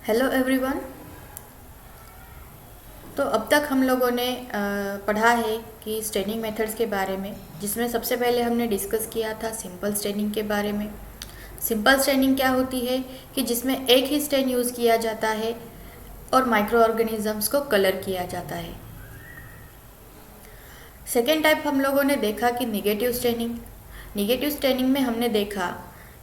Hello everyone. तो अब तक हम लोगों ने पढ़ा है कि स्टेनिंग मेथड्स के बारे में, जिसमें सबसे पहले हमने डिस्कस किया था सिंपल स्टेनिंग के बारे में। सिंपल स्टेनिंग क्या होती है कि जिसमें एक ही स्टेन यूज़ किया जाता है और माइक्रो ऑर्गेनिजम्स को कलर किया जाता है। सेकेंड टाइप हम लोगों ने देखा कि निगेटिव स्टेनिंग। निगेटिव स्टेनिंग में हमने देखा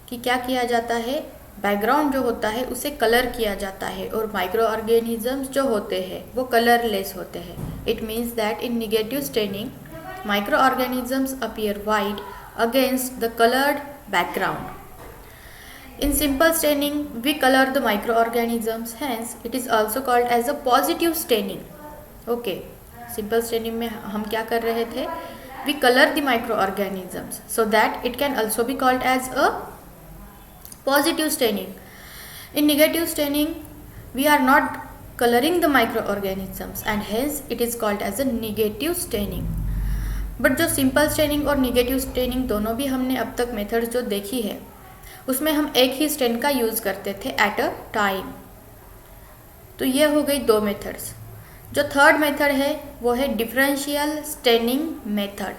कि क्या किया जाता है, बैकग्राउंड जो होता है उसे कलर किया जाता है और माइक्रो ऑर्गेनिजम्स जो होते हैं वो कलरलेस होते हैं। It means that in negative staining micro organisms appear white against the coloured background. In simple staining, we color the microorganisms, hence it is also called as a positive staining. Okay, simple staining में हम क्या कर रहे थे? We color the microorganisms so that it can also be called as a positive staining. In negative staining, we are not coloring the microorganisms and hence it is called as a negative staining. But जो simple staining और negative staining दोनों भी हमने अब तक methods जो देखी है उसमें हम एक ही स्टेन का यूज़ करते थे एट अ टाइम। तो ये हो गई दो मेथड्स। जो थर्ड मेथड है वो है डिफरेंशियल स्टेनिंग मेथड।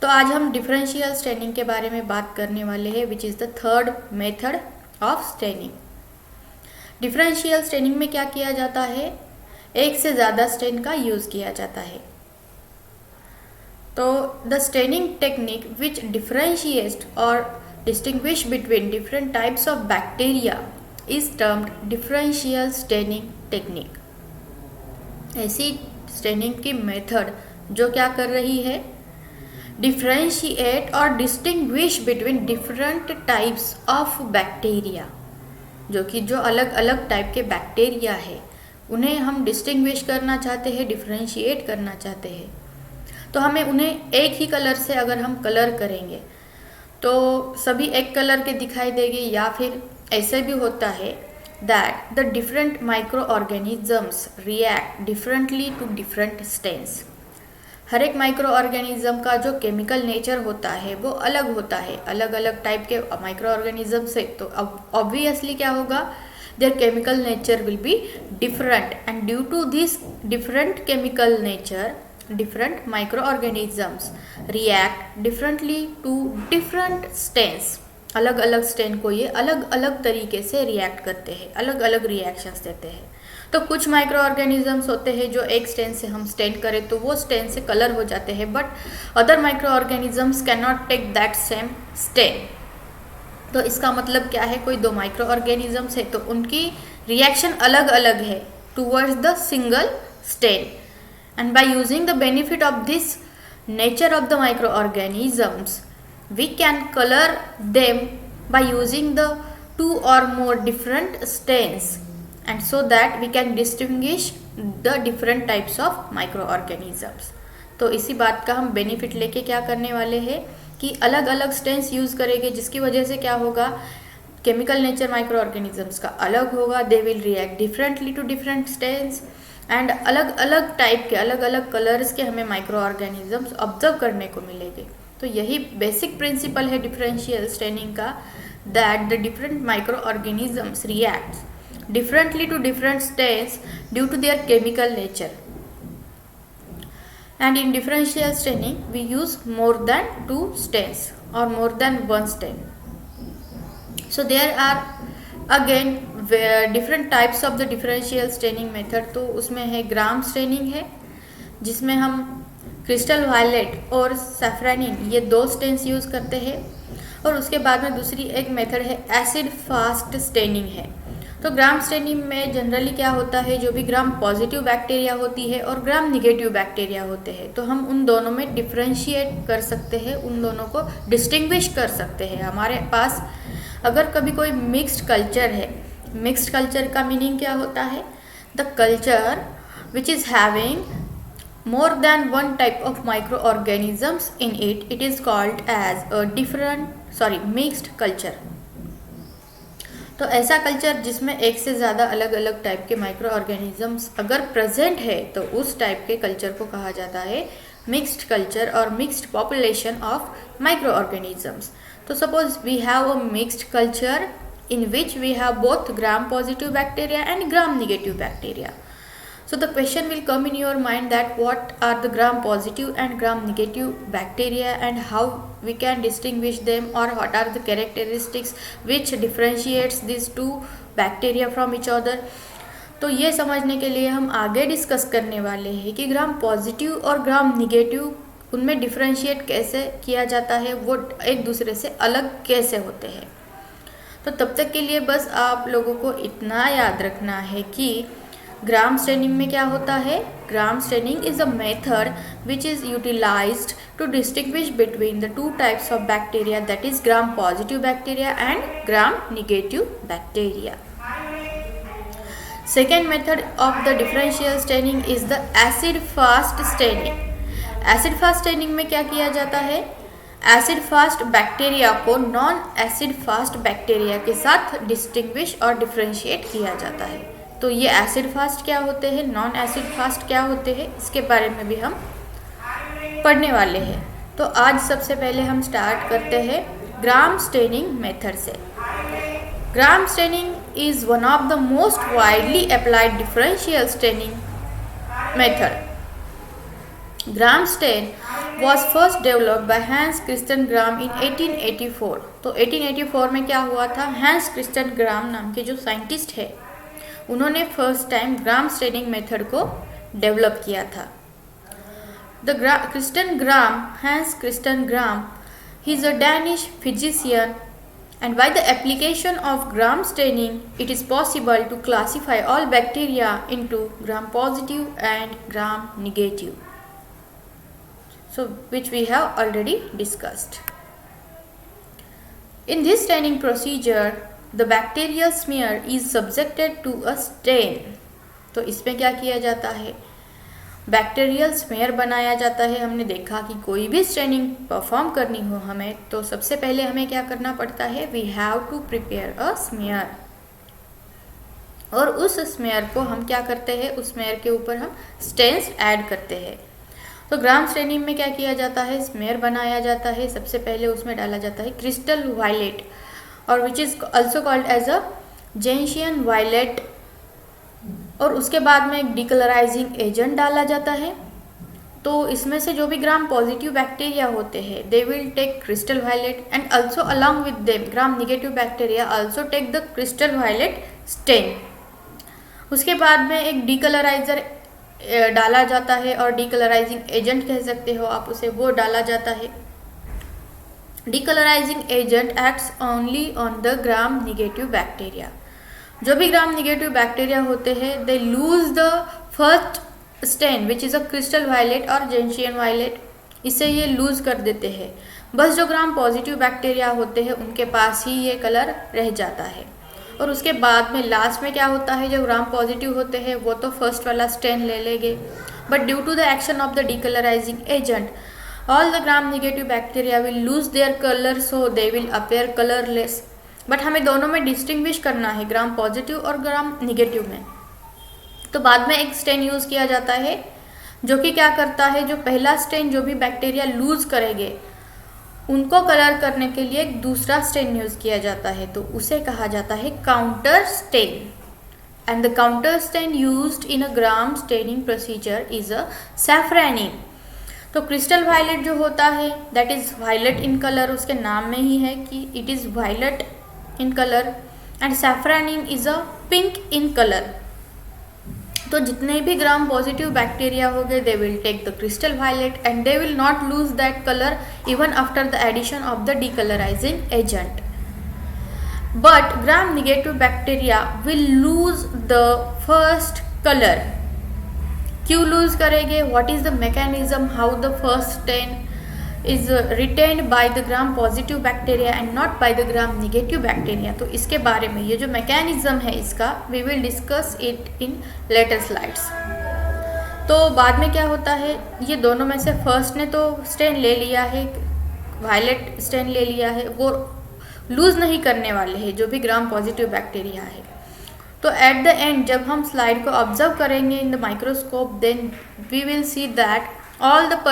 तो आज हम डिफरेंशियल स्टेनिंग के बारे में बात करने वाले हैं, which is the third method of staining. Differential staining में क्या किया जाता है, एक से ज़्यादा स्टेन का यूज़ किया जाता है। तो the staining technique which differentiate और distinguish between different types of bacteria is termed differential staining technique. ऐसी स्टेनिंग की मेथड जो क्या कर रही है, डिफरेंशिएट और distinguish between different types of bacteria, जो कि जो अलग अलग टाइप के बैक्टीरिया है उन्हें हम डिस्टिंग्विश करना चाहते हैं, डिफरेंशिएट करना चाहते हैं। तो हमें उन्हें एक ही कलर से अगर हम कलर करेंगे तो सभी एक कलर के दिखाई देंगे, या फिर ऐसे भी होता है that the different micro organisms react differently to different stains. हर एक माइक्रो ऑर्गेनिज्म का जो केमिकल नेचर होता है वो अलग होता है, अलग अलग टाइप के माइक्रो ऑर्गेनिज्म से। तो अब ऑब्वियसली क्या होगा, their chemical nature will be different and due to this different chemical nature different microorganisms react differently to different stains. अलग अलग स्टेन को ये अलग अलग तरीके से रिएक्ट करते हैं, अलग अलग रिएक्शंस देते हैं। तो कुछ माइक्रो ऑर्गेनिजम्स होते हैं जो एक स्टेन से हम स्टेन करें तो वो स्टेन से कलर हो जाते हैं, but other microorganisms cannot take that same stain. तो इसका मतलब क्या है, कोई दो माइक्रो ऑर्गेनिजम्स है तो उनकी रिएक्शन अलग अलग है towards the single stain, and by using the benefit of this nature of the microorganisms we can color them by using the two or more different stains, and so that we can distinguish the different types of microorganisms. तो इसी बात का हम benefit लेके क्या करने वाले हैं कि अलग अलग स्टेन्स यूज़ करेंगे, जिसकी वजह से क्या होगा, केमिकल नेचर माइक्रो ऑर्गेनिजम्स का अलग होगा, they will react differently to different stains and अलग अलग टाइप के अलग अलग कलर्स के हमें माइक्रो ऑर्गेनिजम्स ऑब्जर्व करने को मिलेंगे। तो यही बेसिक प्रिंसिपल है डिफरेंशियल स्टेनिंग का, that the different micro organisms react differently to different stains due to their chemical nature. And in differential staining we use more than 2 stains और more than 1 stain. So there are again different types of the differential staining method. तो उसमें है gram staining है, जिसमें हम crystal violet और सैफ्रानिन ये 2 stains use करते हैं। और उसके बाद में दूसरी एक मेथड है एसिड फास्ट स्टेनिंग है। तो ग्राम स्टेनिंग में जनरली क्या होता है, जो भी ग्राम पॉजिटिव बैक्टीरिया होती है और ग्राम निगेटिव बैक्टीरिया होते हैं, तो हम उन दोनों में डिफ्रेंशिएट कर सकते हैं, उन दोनों को डिस्टिंग्विश कर सकते हैं। हमारे पास अगर कभी कोई मिक्स्ड कल्चर है, मिक्स्ड कल्चर का मीनिंग क्या होता है, the culture which is having more than one type of microorganisms in it, it is called as a mixed culture. तो ऐसा कल्चर जिसमें एक से ज़्यादा अलग अलग टाइप के माइक्रो ऑर्गेनिजम्स अगर प्रेजेंट है तो उस टाइप के कल्चर को कहा जाता है मिक्स्ड कल्चर और mixed population of micro organisms. तो suppose we have a mixed culture in which we have both gram positive bacteria and gram negative bacteria. So the question will come in your mind that what are the gram positive and gram negative bacteria and how we can distinguish them, or what are the characteristics which differentiates these two bacteria from each other. तो ये समझने के लिए हम आगे discuss करने वाले हैं कि ग्राम पॉजिटिव और ग्राम निगेटिव उनमें डिफरेंशिएट कैसे किया जाता है, वो एक दूसरे से अलग कैसे होते हैं। तो तब तक के लिए बस आप लोगों को इतना याद रखना है कि ग्राम स्टेनिंग में क्या होता है। ग्राम staining is a method which is utilized to distinguish between the two types of bacteria, that is gram positive bacteria and gram negative bacteria. Second method of the differential staining is the acid fast staining. Acid fast staining में क्या किया जाता है, acid fast bacteria को non acid fast bacteria के साथ distinguish और differentiate किया जाता है। तो ये एसिड फास्ट क्या होते हैं, नॉन एसिड फास्ट क्या होते हैं, इसके बारे में भी हम पढ़ने वाले हैं। तो आज सबसे पहले हम स्टार्ट करते हैं ग्राम स्टेनिंग मेथड से। Gram staining is one of the most widely applied differential staining method. Gram stain was first developed by Hans Christian Gram in 1884। तो 1884 में क्या हुआ था, हैंस क्रिस्टन ग्राम नाम के जो साइंटिस्ट है उन्होंने first time Gram staining method को डेवलप किया था। The Christian Gram, Hans Christian Gram, he is a Danish physician and by the application of gram staining it is possible to classify all bacteria into gram positive and gram negative, so which we have already discussed. In this staining procedure the bacterial smear is subjected to a stain। तो इसमें क्या किया जाता है, bacterial smear बनाया जाता है। हमने देखा कि कोई भी स्टेनिंग परफॉर्म करनी हो हमें तो सबसे पहले हमें क्या करना पड़ता है, we have to prepare a smear, और उस स्मेयर को हम क्या करते हैं, उस स्मेयर के ऊपर हम स्टेन्स ऐड करते हैं। तो ग्राम स्टेनिंग में क्या किया जाता है, स्मेयर बनाया जाता है। सबसे पहले उसमें डाला जाता है क्रिस्टल वायलेट, और which is also called as a gentian violet, और उसके बाद में एक डिकलराइजिंग एजेंट डाला जाता है। तो इसमें से जो भी ग्राम पॉजिटिव बैक्टीरिया होते हैं they will take crystal violet and also along with them Gram negative bacteria also take the crystal violet stain. उसके बाद में एक डिकलराइजर डाला जाता है, और डिकलराइजिंग एजेंट कह सकते हो आप उसे, वो डाला जाता है। Decolourising agent acts only on the gram negative bacteria. जो भी ग्राम निगेटिव बैक्टीरिया होते हैं they lose the first stain which is a crystal violet और जेंशियन वायलेट, इसे ये लूज कर देते हैं। बस जो ग्राम पॉजिटिव बैक्टीरिया होते हैं उनके पास ही ये कलर रह जाता है। और उसके बाद में लास्ट में क्या होता है, जो ग्राम पॉजिटिव होते हैं वो तो फर्स्ट वाला स्टेन ले लेंगे, but due to the action of the decolourising agent all the gram negative bacteria will lose their colour, so they will appear colourless. But हमें दोनों में डिस्टिंग्विश करना है, ग्राम पॉजिटिव और ग्राम निगेटिव में। तो बाद में एक स्टेन यूज़ किया जाता है जो कि क्या करता है, जो पहला स्टेन जो भी बैक्टीरिया लूज करेंगे उनको कलर करने के लिए एक दूसरा स्टेन यूज़ किया जाता है, तो उसे कहा जाता है counter stain. And the counter stain used in a gram staining procedure is a safranin. तो क्रिस्टल वायलेट जो होता है that is violet in colour, उसके नाम में ही है कि it is violet in color, and saffronin is a pink in color। तो जितने भी ग्राम पॉजिटिव बैक्टीरिया हो गए they will take the crystal violet and they will not lose that colour even after the addition of the decolourising agent. But gram negative bacteria will lose the first colour. क्यों lose करेंगे, what is the mechanism how the first stain is retained by the gram positive bacteria and not by the gram negative bacteria। तो इसके बारे में ये जो mechanism है इसका we will discuss it in later slides। तो बाद में क्या होता है, ये दोनों में से फर्स्ट ने तो स्टेन ले लिया है, वायलेट स्टेन ले लिया है, वो लूज नहीं करने वाले हैं जो भी ग्राम पॉजिटिव बैक्टीरिया है। तो एट द एंड जब हम स्लाइड को ऑब्जर्व करेंगे in the microscope then we will see that all the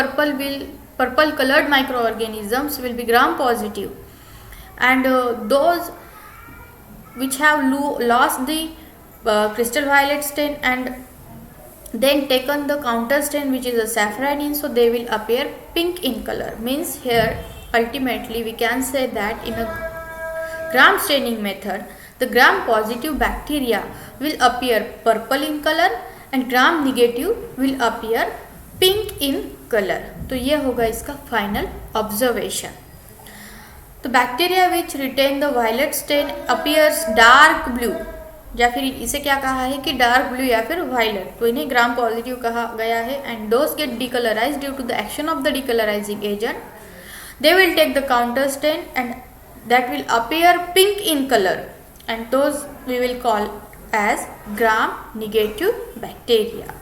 purple colored microorganisms will be gram positive and those which have lost the crystal violet stain and then taken the counter stain which is a safranin, so they will appear pink in color. Means here ultimately we can say that in a gram staining method the gram positive bacteria will appear purple in color and gram negative will appear pink in color. तो ये होगा इसका final observation. तो bacteria which retain the violet stain appears dark blue, या फिर इसे क्या कहा है कि डार्क ब्लू या फिर वायलेट, तो इन्हें ग्राम पॉजिटिव कहा गया है. And those get decolourise due to the action of the decolourising agent. They will take the counter stain and that will appear pink in colour and those we will call as gram negative bacteria.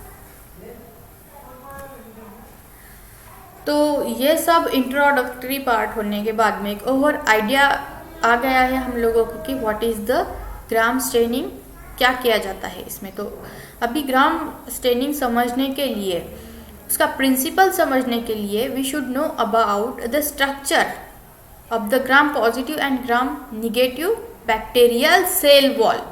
तो ये सब introductory part होने के बाद में एक over idea आ गया है हम लोगों को कि what is the Gram staining, क्या किया जाता है इसमें. तो अभी ग्राम स्टेनिंग समझने के लिए, उसका प्रिंसिपल समझने के लिए we should know about the structure of the Gram positive and gram negative bacterial cell wall.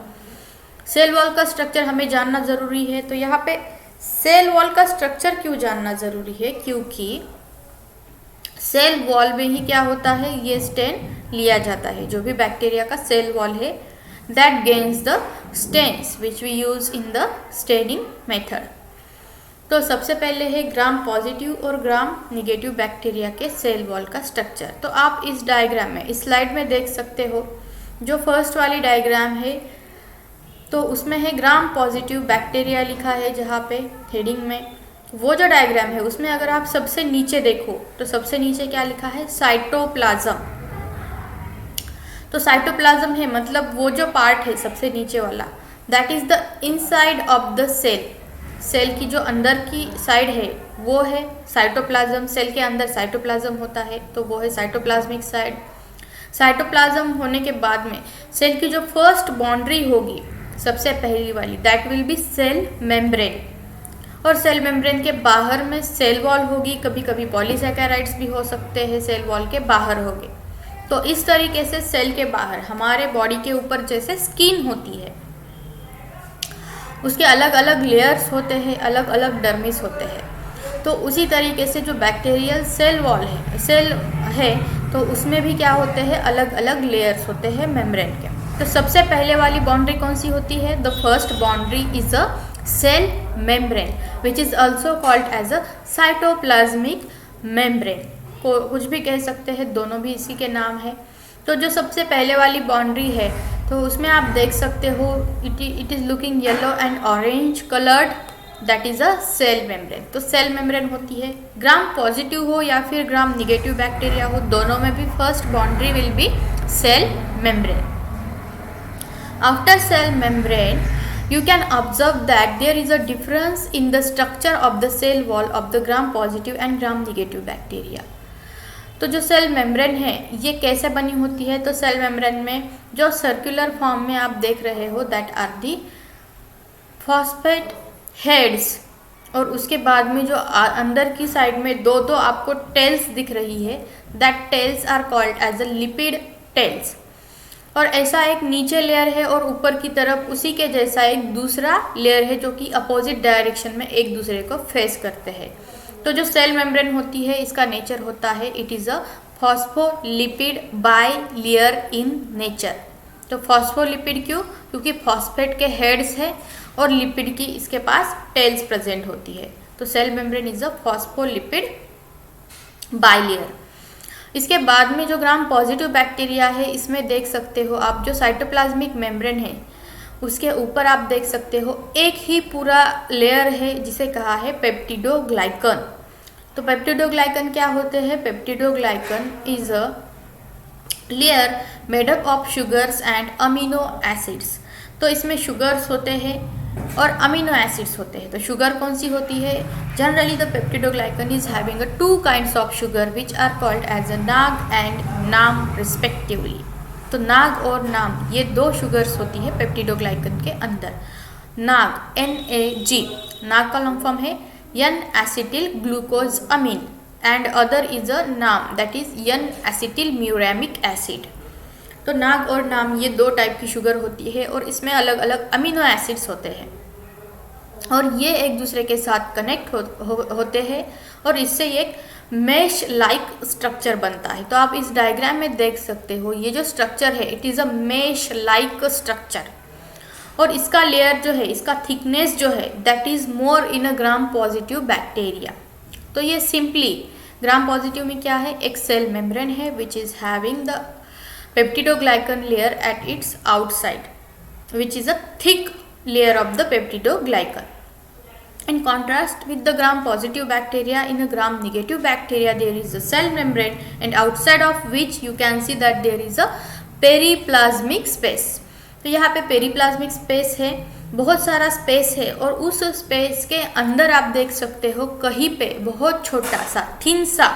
Cell wall का स्ट्रक्चर हमें जानना ज़रूरी है. तो यहाँ पे सेल वॉल का स्ट्रक्चर क्यों जानना ज़रूरी है, क्योंकि सेल वॉल में ही क्या होता है, ये स्टेन लिया जाता है. जो भी बैक्टीरिया का सेल वॉल है that gains the stains which we use in the staining method. तो सबसे पहले है ग्राम पॉजिटिव और ग्राम निगेटिव बैक्टीरिया के सेल वॉल का स्ट्रक्चर. तो आप इस डायग्राम में, इस स्लाइड में देख सकते हो, जो फर्स्ट वाली डायग्राम है तो उसमें है ग्राम पॉजिटिव बैक्टीरिया लिखा है जहाँ पे हेडिंग में. वो जो डायग्राम है उसमें अगर आप सबसे नीचे देखो तो सबसे नीचे क्या लिखा है, साइटोप्लाज्म. तो साइटोप्लाज्म है मतलब वो जो पार्ट है सबसे नीचे वाला, that is the inside of the cell. Cell की जो अंदर की साइड है वो है साइटोप्लाज्म. सेल के अंदर साइटोप्लाज्म होता है तो वो है साइटोप्लाज्मिक साइड. साइटोप्लाज्म होने के बाद में सेल की जो फर्स्ट बाउंड्री होगी सबसे पहली वाली, that will be cell membrane. और सेल मेम्ब्रेन के बाहर में सेल वॉल होगी. कभी कभी पॉलीसैकेराइड्स भी हो सकते हैं सेल वॉल के बाहर होंगे. तो इस तरीके से सेल के बाहर हमारे बॉडी के ऊपर जैसे स्किन होती है, उसके अलग अलग लेयर्स होते हैं, अलग अलग डर्मिस होते हैं. तो उसी तरीके से जो बैक्टीरियल सेल वॉल है, सेल है, तो उसमें भी क्या होते हैं, अलग अलग लेयर्स होते हैं मेम्ब्रेन के. तो सबसे पहले वाली बाउंड्री कौन सी होती है, the first boundary is a cell membrane which is also called as a cytoplasmic membrane. को कुछ भी कह सकते हैं, दोनों भी इसी के नाम है. तो जो सबसे पहले वाली बाउंड्री है तो उसमें आप देख सकते हो it is looking yellow and orange coloured, that is a cell membrane. तो सेल मेम्ब्रेन होती है. ग्राम पॉजिटिव हो या फिर ग्राम निगेटिव बैक्टीरिया हो, दोनों में भी first boundary will be cell membrane. After cell membrane, you can observe that there is a difference in the structure of the cell wall of the gram positive and gram negative bacteria. तो जो cell membrane है ये कैसे बनी होती है, तो cell membrane में जो सर्कुलर फॉर्म में आप देख रहे हो that are the phosphate heads, और उसके बाद में जो अंदर की साइड में दो दो आपको टेल्स दिख रही है, that tails are called as a lipid tails. और ऐसा एक नीचे लेयर है और ऊपर की तरफ उसी के जैसा एक दूसरा लेयर है जो कि अपोजिट डायरेक्शन में एक दूसरे को फेस करते हैं. तो जो सेल मेम्ब्रेन होती है इसका नेचर होता है it is a phospholipid by layer in nature. तो फॉस्फोलिपिड क्यों, क्योंकि फॉस्फेट के हेड्स है और लिपिड की इसके पास टेल्स प्रेजेंट होती है. तो cell membrane is a phospholipid bilayer. इसके बाद में जो ग्राम पॉजिटिव बैक्टीरिया है इसमें देख सकते हो आप जो साइटोप्लाज्मिक मेम्ब्रेन है उसके ऊपर आप देख सकते हो एक ही पूरा लेयर है जिसे कहा है पेप्टिडोग्लाइकन. तो पेप्टिडोग्लाइकन क्या होते हैं, peptidoglycan is a layer made up of sugars and amino acids. तो इसमें शुगर्स होते हैं और अमीनो एसिड्स होते हैं. तो शुगर कौन सी होती है, generally the peptidoglycan is having a two kinds of sugar which are called as a NAG and NAM respectively. तो नाग और नाम ये दो शुगर्स होती है पेप्टिडोग्लाइकन के अंदर. नाग NAG, नाग का लॉन्ग फॉर्म है N acetyl glucose amine and other is a नाम that is N acetyl muramic acid. तो नाग और नाम ये 2 टाइप की शुगर होती है और इसमें अलग अलग अमीनो एसिड्स होते हैं और ये एक दूसरे के साथ कनेक्ट होते हैं और इससे एक मैश लाइक स्ट्रक्चर बनता है। तो आप इस डायग्राम में देख सकते हो ये जो स्ट्रक्चर है it is a mesh like structure और इसका लेयर जो है, इसका थिकनेस जो है that is more in a Gram positive bacteria. तो ये सिंपली ग्राम पॉजिटिव में क्या है, एक सेल मेम्ब्रेन है which is having the peptidoglycan layer at its outside which is a thick layer of the peptidoglycan. In contrast with the gram positive bacteria, in a gram negative bacteria there is a cell membrane and outside of which you can see that there is a periplasmic space. तो यहाँ पे periplasmic space है, बहुत सारा space है और उस space के अंदर आप देख सकते हो कहीं पे बहुत छोटा सा थिन सा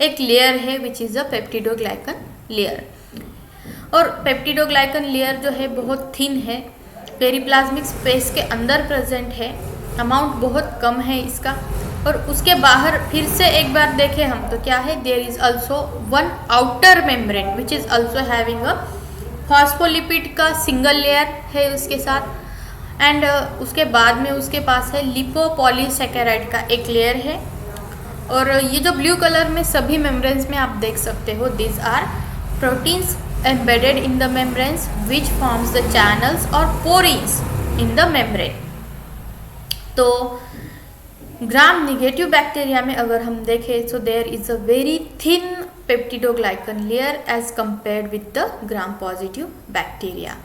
एक लेयर है विच इज़ अ पेप्टिडोग्लाइकन लेयर। और पेप्टिडोग्लाइकन लेयर जो है बहुत थिन है, पेरीप्लाज्मिक स्पेस के अंदर प्रेजेंट है, अमाउंट बहुत कम है इसका। और उसके बाहर फिर से एक बार देखें हम तो क्या है, there is also one outer membrane which is also having a phospholipid का सिंगल लेयर है उसके साथ एंड उसके बाद में उसके पास है लिपोपॉलीसैकेराइड का एक लेयर है। और ये जो ब्लू कलर में सभी मेम्ब्रेन्स में आप देख सकते हो this are proteins embedded in the membranes which forms the channels or porins in the membrane। तो ग्राम निगेटिव बैक्टीरिया में अगर हम देखें so there is a very thin peptidoglycan layer as compared with the gram positive bacteria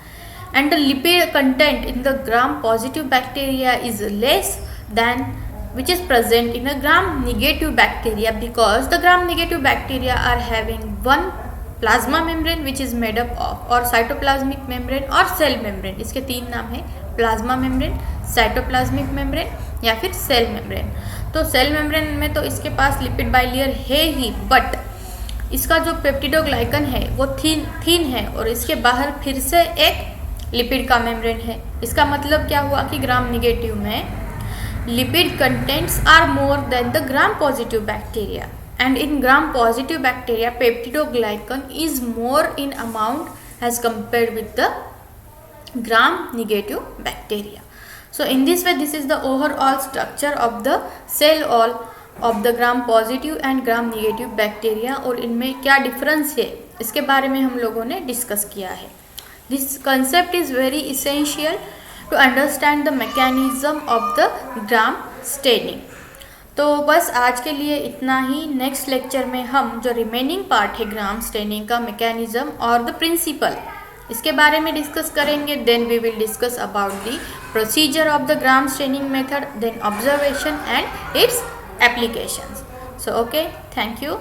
and the lipid content in the gram positive bacteria is less than which is present in a gram negative bacteria because the gram negative bacteria are having one plasma membrane which is made up of और cytoplasmic membrane और cell membrane, इसके 3 नाम है, plasma membrane, cytoplasmic membrane या फिर cell membrane. तो cell membrane में तो इसके पास लिपिड बाइलेयर है ही बट इसका जो पेप्टिडोग्लाइकन है वो थिन है और इसके बाहर फिर से एक लिपिड का मेम्ब्रेन है। इसका मतलब क्या हुआ कि ग्राम निगेटिव में lipid contents are more than the Gram positive bacteria and in gram positive bacteria peptidoglycan is more in amount as compared with the gram negative bacteria. So in this way this is the overall structure of the cell wall of the gram positive and gram negative bacteria और इनमें क्या difference है इसके बारे में हम लोगों ने डिस्कस किया है। This concept is very essential to understand the mechanism of the gram staining। तो बस आज के लिए इतना ही। नेक्स्ट लेक्चर में हम जो रिमेनिंग पार्ट है ग्राम स्टेनिंग का मैकेनिज्म और द प्रिंसिपल इसके बारे में डिस्कस करेंगे। Then we will discuss about the procedure of the Gram staining method, then observation and its applications. So okay, thank you.